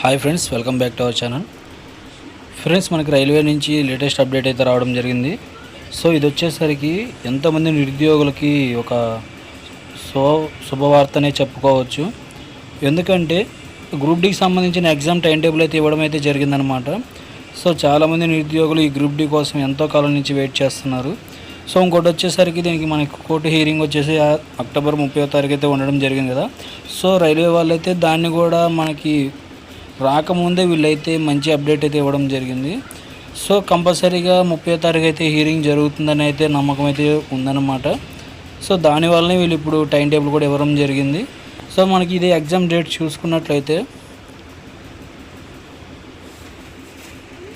Hi friends, welcome back to our channel. Friends, మనకి railway నుంచి latest update అయితే రావడం జరిగింది. సో ఇది వచ్చేసరికి ఎంతమంది నిరుద్యోగులకి ఒక శుభవార్తనే చెప్పుకోవచ్చు. ఎందుకంటే గ్రూప్ డీకి సంబంధించిన ఎగ్జామ్ టైం టేబుల్ అయితే ఇవ్వడం అయితే జరిగిందనమాట. సో చాలామంది నిరుద్యోగులు ఈ గ్రూప్ డి కోసం ఎంతో కాలం నుంచి వెయిట్ చేస్తున్నారు. సో ఇంకోటి వచ్చేసరికి దీనికి మనకి కోర్టు హీరింగ్ వచ్చేసి అక్టోబర్ 30వ తారీఖు అయితే ఉండడం జరిగింది కదా. సో రైల్వే వాళ్ళు అయితే దాన్ని కూడా మనకి రాకముందే వీళ్ళైతే మంచి అప్డేట్ అయితే ఇవ్వడం జరిగింది. సో కంపల్సరీగా 30వ తారీఖు అయితే హీరింగ్ జరుగుతుందని అయితే నమ్మకం అయితే ఉందన్నమాట. సో దానివల్లనే వీళ్ళు ఇప్పుడు టైం టేబుల్ కూడా ఇవ్వడం జరిగింది. సో మనకి ఇది ఎగ్జామ్ డేట్ చూసుకున్నట్లయితే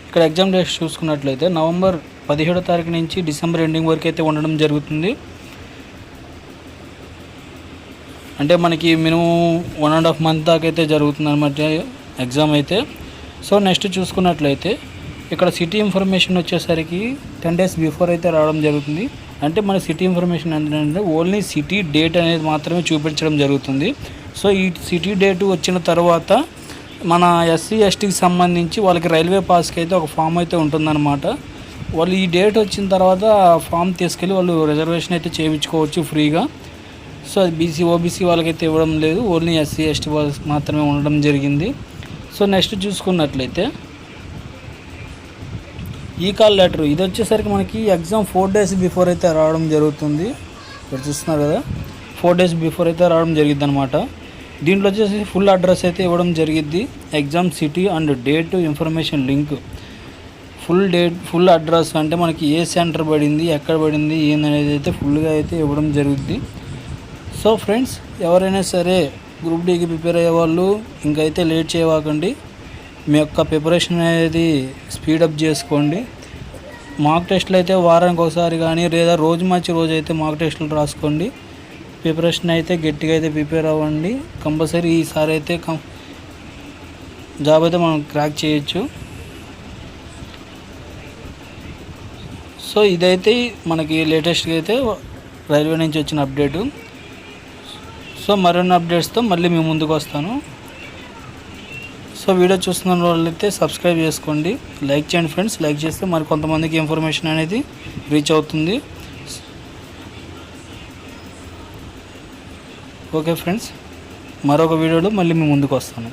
ఇక్కడ ఎగ్జామ్ డేట్ చూసుకున్నట్లయితే నవంబర్ 17వ తారీఖు నుంచి డిసెంబర్ ఎండింగ్ వరకు అయితే ఉండడం జరుగుతుంది. అంటే మనకి మినిమం 1.5 మంత్ దాకా అయితే జరుగుతుంది అన్నమాట ఎగ్జామ్ అయితే. సో నెక్స్ట్ చూసుకున్నట్లయితే ఇక్కడ సిటీ ఇన్ఫర్మేషన్ వచ్చేసరికి 10 days బిఫోర్ అయితే రావడం జరుగుతుంది. అంటే మన సిటీ ఇన్ఫర్మేషన్ ఏంటంటే ఓన్లీ సిటీ డేట్ అనేది మాత్రమే చూపించడం జరుగుతుంది. సో ఈ సిటీ డేట్ వచ్చిన తర్వాత మన ఎస్సీ ఎస్టీకి సంబంధించి వాళ్ళకి రైల్వే పాస్కి అయితే ఒక ఫామ్ అయితే ఉంటుందన్నమాట. వాళ్ళు ఈ డేట్ వచ్చిన తర్వాత ఆ ఫామ్ తీసుకెళ్ళి వాళ్ళు రిజర్వేషన్ అయితే చేయించుకోవచ్చు ఫ్రీగా. సో అది బీసీ ఓబీసీ వాళ్ళకైతే ఇవ్వడం లేదు, ఓన్లీ ఎస్సీ ఎస్టీ వాళ్ళకి మాత్రమే ఉండడం జరిగింది. సో నెక్స్ట్ చూసుకున్నట్లయితే ఈ కాల్ లెటర్ ఇది వచ్చేసరికి మనకి ఎగ్జామ్ 4 days బిఫోర్ అయితే రావడం జరుగుతుంది. ఇక్కడ చూస్తున్నారు కదా, 4 days బిఫోర్ అయితే రావడం జరిగిద్ది అనమాట. దీంట్లో వచ్చేసి ఫుల్ అడ్రస్ అయితే ఇవ్వడం జరిగిద్ది. Exam city and date information link full address అంటే మనకి ఏ సెంటర్ పడింది, ఎక్కడ పడింది, ఏందనేది అయితే ఫుల్గా అయితే ఇవ్వడం జరుగుద్ది. సో ఫ్రెండ్స్, ఎవరైనా సరే గ్రూప్ డీకి ప్రిపేర్ అయ్యే వాళ్ళు ఇంకైతే లేట్ చేయవాకండి. మీ యొక్క ప్రిపరేషన్ అనేది స్పీడప్ చేసుకోండి. మాక్ టెస్టులు అయితే వారానికి ఒకసారి కానీ లేదా రోజు మార్చి రోజు అయితే మాక్ టెస్టులు రాసుకోండి. ప్రిపరేషన్ అయితే గట్టిగా అయితే ప్రిపేర్ అవ్వండి. కంపల్సరీ ఈసారి అయితే జాబ్ అయితే మనం క్రాక్ చేయొచ్చు. సో ఇదైతే మనకి లేటెస్ట్గా అయితే రైల్వే నుంచి వచ్చిన అప్డేటు. సో మరిన్ని అప్డేట్స్తో మళ్ళీ మీ ముందుకు వస్తాను. సో వీడియో చూస్తున్న వాళ్ళైతే సబ్స్క్రైబ్ చేసుకోండి, లైక్ చేయండి ఫ్రెండ్స్. లైక్ చేస్తే మరి కొంతమందికి ఇన్ఫర్మేషన్ అనేది రీచ్ అవుతుంది. ఓకే ఫ్రెండ్స్, మరొక వీడియోలో మళ్ళీ మీ ముందుకు వస్తాను.